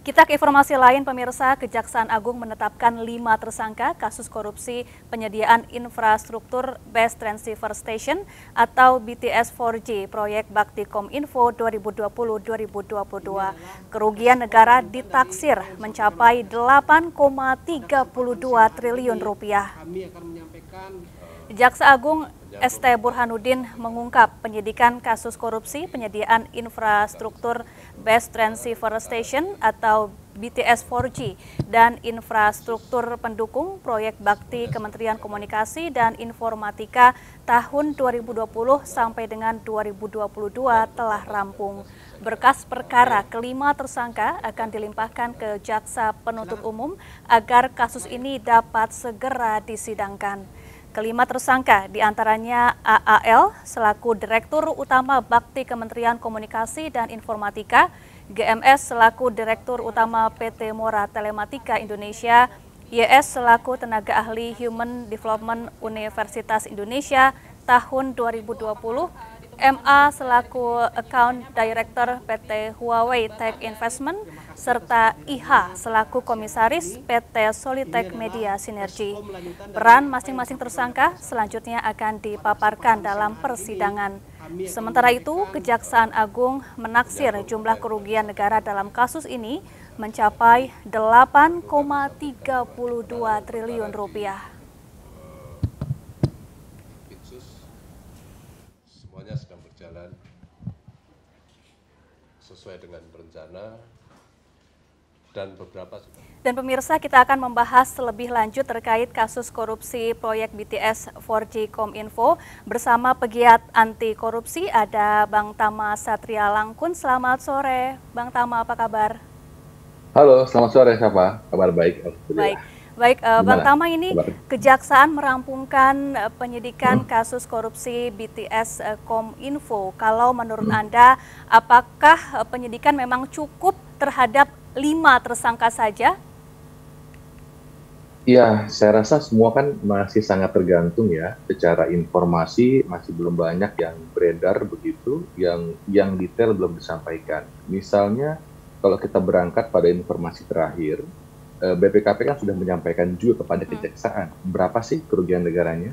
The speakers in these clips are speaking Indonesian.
Kita ke informasi lain, pemirsa. Kejaksaan Agung menetapkan 5 tersangka kasus korupsi penyediaan infrastruktur Base Transceiver Station atau BTS 4G proyek Bakti Kominfo 2020-2022. Kerugian negara ditaksir mencapai 8,32 triliun rupiah. Jaksa Agung ST Burhanuddin mengungkap penyidikan kasus korupsi penyediaan infrastruktur Base Transceiver Station atau BTS 4G dan infrastruktur pendukung proyek Bakti Kementerian Komunikasi dan Informatika tahun 2020 sampai dengan 2022 telah rampung. Berkas perkara kelima tersangka akan dilimpahkan ke Jaksa Penuntut Umum agar kasus ini dapat segera disidangkan. Kelima tersangka diantaranya AAL selaku Direktur Utama Bakti Kementerian Komunikasi dan Informatika, GMS selaku Direktur Utama PT Mora Telematika Indonesia, YS selaku Tenaga Ahli Human Development Universitas Indonesia tahun 2020, MA selaku Account Director PT Huawei Tech Investment, serta IH selaku Komisaris PT Solitech Media Sinergi. Peran masing-masing tersangka selanjutnya akan dipaparkan dalam persidangan. Sementara itu, Kejaksaan Agung menaksir jumlah kerugian negara dalam kasus ini mencapai 8,32 triliun rupiah. Semuanya sedang berjalan sesuai dengan rencana dan beberapa. Dan pemirsa, kita akan membahas lebih lanjut terkait kasus korupsi proyek BTS 4G Kominfo bersama pegiat anti korupsi. Ada Bang Tama Satria Langkun. Selamat sore, Bang Tama, apa kabar? Halo, selamat sore, siapa? Kabar baik. Baik, Bang Tama, ini Kejaksaan merampungkan penyidikan kasus korupsi BTS Kominfo. Kalau menurut Anda, apakah penyidikan memang cukup terhadap 5 tersangka saja? Iya, saya rasa semua kan masih sangat tergantung ya. Secara informasi masih belum banyak yang beredar begitu, yang detail belum disampaikan. Misalnya, kalau kita berangkat pada informasi terakhir, BPKP kan sudah menyampaikan juga kepada Kejaksaan berapa sih kerugian negaranya.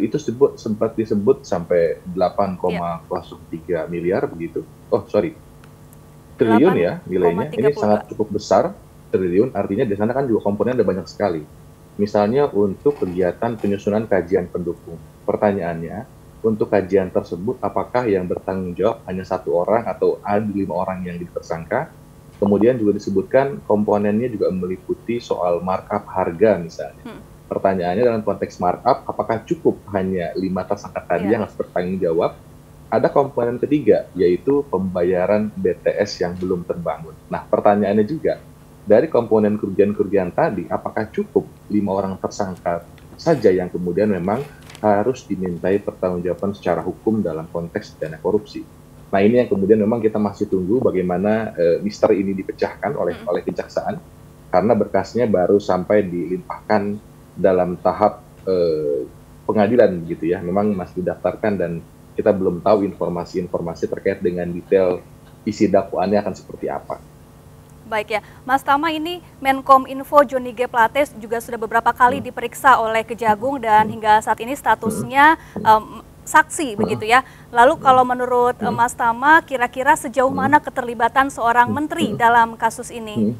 Itu sempat disebut sampai 8,03 miliar begitu. Oh sorry, triliun ya nilainya. Ini sangat cukup besar, triliun. Artinya di sana kan juga komponen ada banyak sekali. Misalnya untuk kegiatan penyusunan kajian pendukung. Pertanyaannya, untuk kajian tersebut apakah yang bertanggung jawab hanya 1 orang atau ada 5 orang yang ditersangka? Kemudian juga disebutkan komponennya juga meliputi soal markup harga misalnya. Pertanyaannya dalam konteks markup, apakah cukup hanya 5 tersangka tadi yang harus bertanggung jawab? Ada komponen ketiga, yaitu pembayaran BTS yang belum terbangun. Nah, pertanyaannya juga, dari komponen kerugian-kerugian tadi, apakah cukup 5 orang tersangka saja yang kemudian memang harus dimintai pertanggungjawaban secara hukum dalam konteks dana korupsi? Nah, ini yang kemudian memang kita masih tunggu bagaimana misteri ini dipecahkan oleh Kejaksaan, karena berkasnya baru sampai dilimpahkan dalam tahap pengadilan gitu ya. Memang masih didaftarkan dan kita belum tahu informasi-informasi terkait dengan detail isi dakwaannya akan seperti apa. Baik ya, Mas Tama, ini Menkominfo Johnny G. Plate juga sudah beberapa kali diperiksa oleh Kejagung dan hingga saat ini statusnya saksi begitu ya. Lalu kalau menurut Mas Tama, kira-kira sejauh mana keterlibatan seorang menteri dalam kasus ini?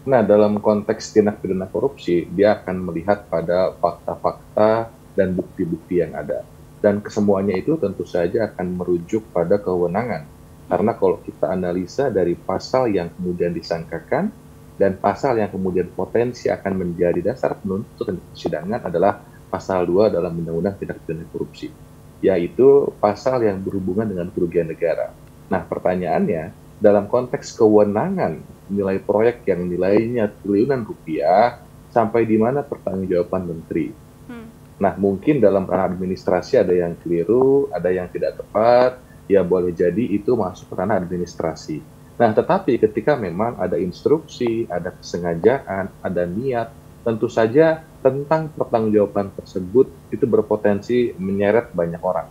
Nah, dalam konteks tindak pidana korupsi, dia akan melihat pada fakta-fakta dan bukti-bukti yang ada. Dan kesemuanya itu tentu saja akan merujuk pada kewenangan. Karena kalau kita analisa dari pasal yang kemudian disangkakan dan pasal yang kemudian potensi akan menjadi dasar penuntut dan persidangan adalah pasal 2 dalam Undang-Undang Tindak Pidana Korupsi, yaitu pasal yang berhubungan dengan kerugian negara. Nah, pertanyaannya, dalam konteks kewenangan nilai proyek yang nilainya triliunan rupiah, sampai di mana pertanggungjawaban menteri? Nah, mungkin dalam ranah administrasi ada yang keliru, ada yang tidak tepat, ya boleh jadi itu masuk ke ranah administrasi. Nah, tetapi ketika memang ada instruksi, ada kesengajaan, ada niat, tentu saja tentang pertanggungjawaban tersebut itu berpotensi menyeret banyak orang.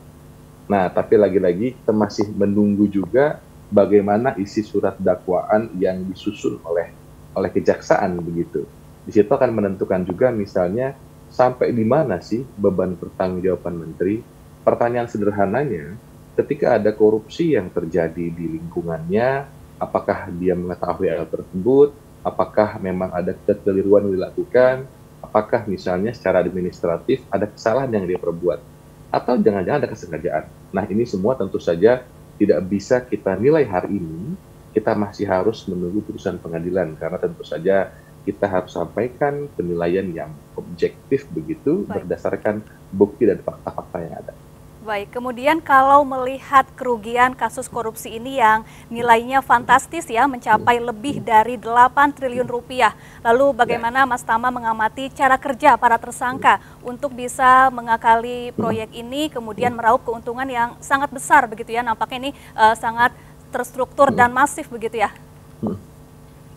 Nah, tapi lagi-lagi kita masih menunggu juga bagaimana isi surat dakwaan yang disusun oleh kejaksaan begitu. Di situ akan menentukan juga misalnya sampai di mana sih beban pertanggungjawaban menteri. Pertanyaan sederhananya, ketika ada korupsi yang terjadi di lingkungannya, apakah dia mengetahui hal tersebut, apakah memang ada kekeliruan yang dilakukan, apakah misalnya secara administratif ada kesalahan yang dia perbuat, atau jangan-jangan ada kesengajaan. Nah, ini semua tentu saja tidak bisa kita nilai hari ini, kita masih harus menunggu putusan pengadilan, karena tentu saja kita harus sampaikan penilaian yang objektif begitu. Baik. Berdasarkan bukti dan fakta-fakta yang ada. Baik, kemudian kalau melihat kerugian kasus korupsi ini yang nilainya fantastis ya, mencapai lebih dari 8 triliun rupiah. Lalu bagaimana Mas Tama mengamati cara kerja para tersangka untuk bisa mengakali proyek ini, kemudian meraup keuntungan yang sangat besar begitu ya, nampaknya ini sangat terstruktur dan masif begitu ya?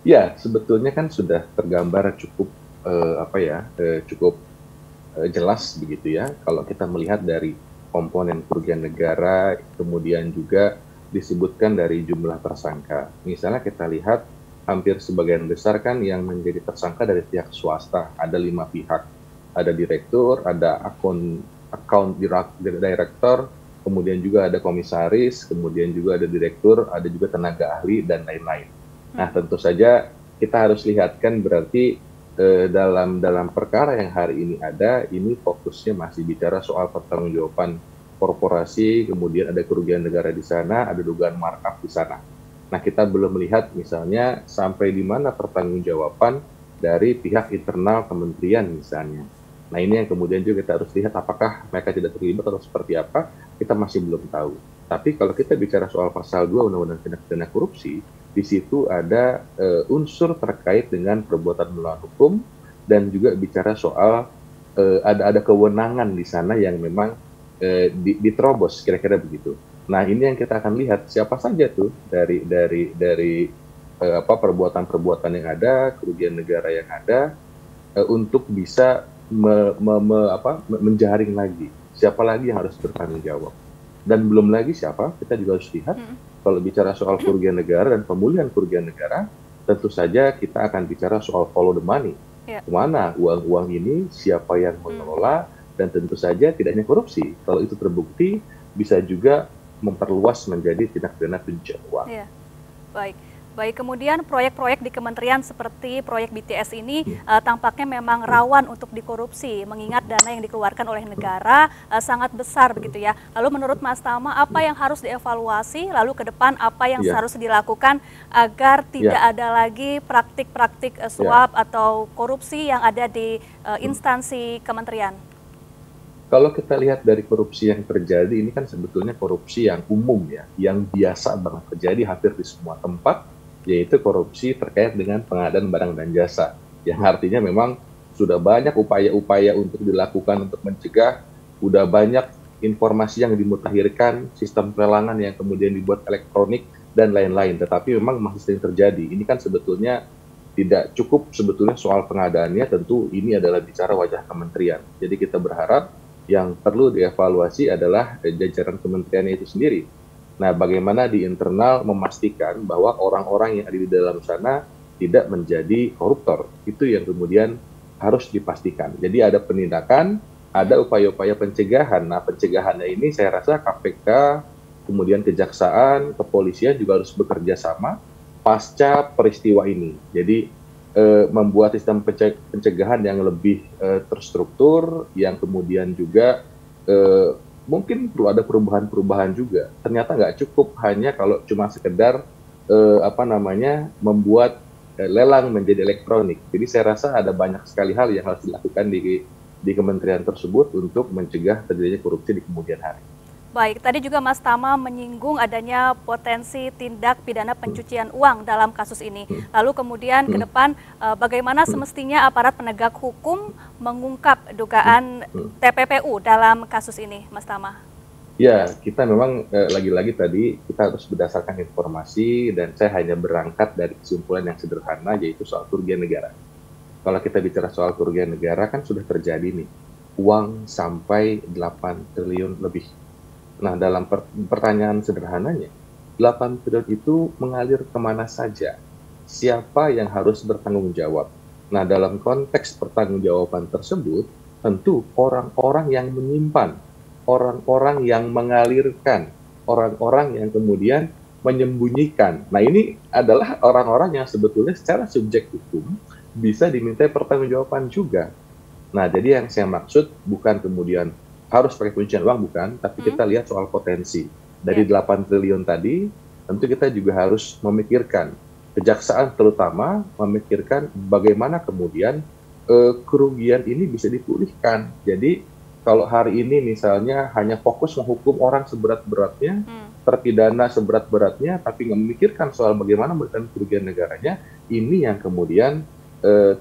Ya, sebetulnya kan sudah tergambar cukup cukup jelas begitu ya, kalau kita melihat dari komponen kerugian negara, kemudian juga disebutkan dari jumlah tersangka. Misalnya kita lihat hampir sebagian besar kan yang menjadi tersangka dari pihak swasta, ada 5 pihak. Ada direktur, ada account director, kemudian juga ada komisaris, kemudian juga ada direktur, ada juga tenaga ahli, dan lain-lain. Nah, tentu saja kita harus lihat kan berarti dalam perkara yang hari ini ada, ini fokusnya masih bicara soal pertanggungjawaban korporasi, kemudian ada kerugian negara di sana, ada dugaan markup di sana. Nah, kita belum melihat misalnya sampai di mana pertanggungjawaban dari pihak internal kementerian misalnya. Nah, ini yang kemudian juga kita harus lihat apakah mereka tidak terlibat atau seperti apa, kita masih belum tahu. Tapi kalau kita bicara soal pasal 2 Undang-Undang Tindak Pidana Korupsi, di situ ada unsur terkait dengan perbuatan melawan hukum, dan juga bicara soal ada kewenangan di sana yang memang diterobos, kira-kira begitu. Nah, ini yang kita akan lihat siapa saja tuh dari perbuatan-perbuatan yang ada, kerugian negara yang ada, untuk bisa menjaring lagi siapa lagi yang harus bertanggung jawab. Dan belum lagi siapa, kita juga harus lihat kalau bicara soal kerugian negara dan pemulihan kerugian negara, tentu saja kita akan bicara soal follow the money. Kemana uang-uang ini, siapa yang mengelola, dan tentu saja tidak hanya korupsi. Kalau itu terbukti, bisa juga memperluas menjadi tindak pidana pencucian uang. Baik, kemudian proyek-proyek di kementerian seperti proyek BTS ini tampaknya memang rawan untuk dikorupsi, mengingat dana yang dikeluarkan oleh negara sangat besar begitu ya. Lalu menurut Mas Tama, apa yang harus dievaluasi, lalu ke depan apa yang harus dilakukan agar tidak ada lagi praktik-praktik suap atau korupsi yang ada di instansi kementerian? Kalau kita lihat dari korupsi yang terjadi, ini kan sebetulnya korupsi yang umum ya, yang biasa banget terjadi hampir di semua tempat, yaitu korupsi terkait dengan pengadaan barang dan jasa. Yang artinya memang sudah banyak upaya-upaya untuk dilakukan untuk mencegah, sudah banyak informasi yang dimutakhirkan, sistem pelelangan yang kemudian dibuat elektronik, dan lain-lain. Tetapi memang masih sering terjadi. Ini kan sebetulnya tidak cukup sebetulnya soal pengadaannya, tentu ini adalah bicara wajah kementerian. Jadi kita berharap yang perlu dievaluasi adalah jajaran kementeriannya itu sendiri. Nah, bagaimana di internal memastikan bahwa orang-orang yang ada di dalam sana tidak menjadi koruptor. Itu yang kemudian harus dipastikan. Jadi ada penindakan, ada upaya-upaya pencegahan. Nah, pencegahannya ini saya rasa KPK, kemudian Kejaksaan, Kepolisian juga harus bekerja sama pasca peristiwa ini. Jadi membuat sistem pencegahan yang lebih terstruktur, yang kemudian juga mungkin perlu ada perubahan-perubahan juga. Ternyata nggak cukup hanya kalau cuma sekedar membuat lelang menjadi elektronik. Jadi saya rasa ada banyak sekali hal yang harus dilakukan di kementerian tersebut untuk mencegah terjadinya korupsi di kemudian hari. Baik, tadi juga Mas Tama menyinggung adanya potensi tindak pidana pencucian uang dalam kasus ini. Lalu kemudian ke depan bagaimana semestinya aparat penegak hukum mengungkap dugaan TPPU dalam kasus ini, Mas Tama? Ya, kita memang lagi-lagi tadi kita harus berdasarkan informasi, dan saya hanya berangkat dari kesimpulan yang sederhana, yaitu soal kerugian negara. Kalau kita bicara soal kerugian negara kan sudah terjadi nih, uang sampai 8 triliun lebih. Nah, dalam pertanyaan sederhananya, 8 triliun itu mengalir kemana saja? Siapa yang harus bertanggung jawab? Nah, dalam konteks pertanggungjawaban tersebut, tentu orang-orang yang menyimpan, orang-orang yang mengalirkan, orang-orang yang kemudian menyembunyikan. Nah, ini adalah orang-orang yang sebetulnya secara subjek hukum bisa dimintai pertanggungjawaban juga. Nah, jadi yang saya maksud bukan kemudian harus pakai kuncian uang, bukan, tapi kita lihat soal potensi. Dari 8 triliun tadi, tentu kita juga harus memikirkan, kejaksaan terutama memikirkan bagaimana kemudian kerugian ini bisa dipulihkan. Jadi kalau hari ini misalnya hanya fokus menghukum orang seberat-beratnya, terpidana seberat-beratnya, tapi nggak memikirkan soal bagaimana memberikan kerugian negaranya, ini yang kemudian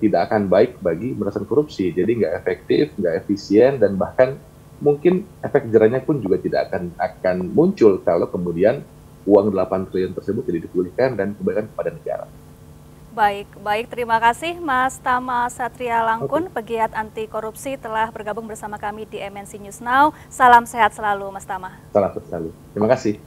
tidak akan baik bagi pemberantasan korupsi. Jadi nggak efektif, nggak efisien, dan bahkan mungkin efek jerahnya pun juga tidak akan muncul kalau kemudian uang 8 triliun tersebut tidak dipulihkan dan kembalikan kepada negara. Baik, terima kasih Mas Tama Satria Langkun, pegiat anti korupsi telah bergabung bersama kami di MNC News Now. Salam sehat selalu Mas Tama. Salam sehat selalu. Terima kasih.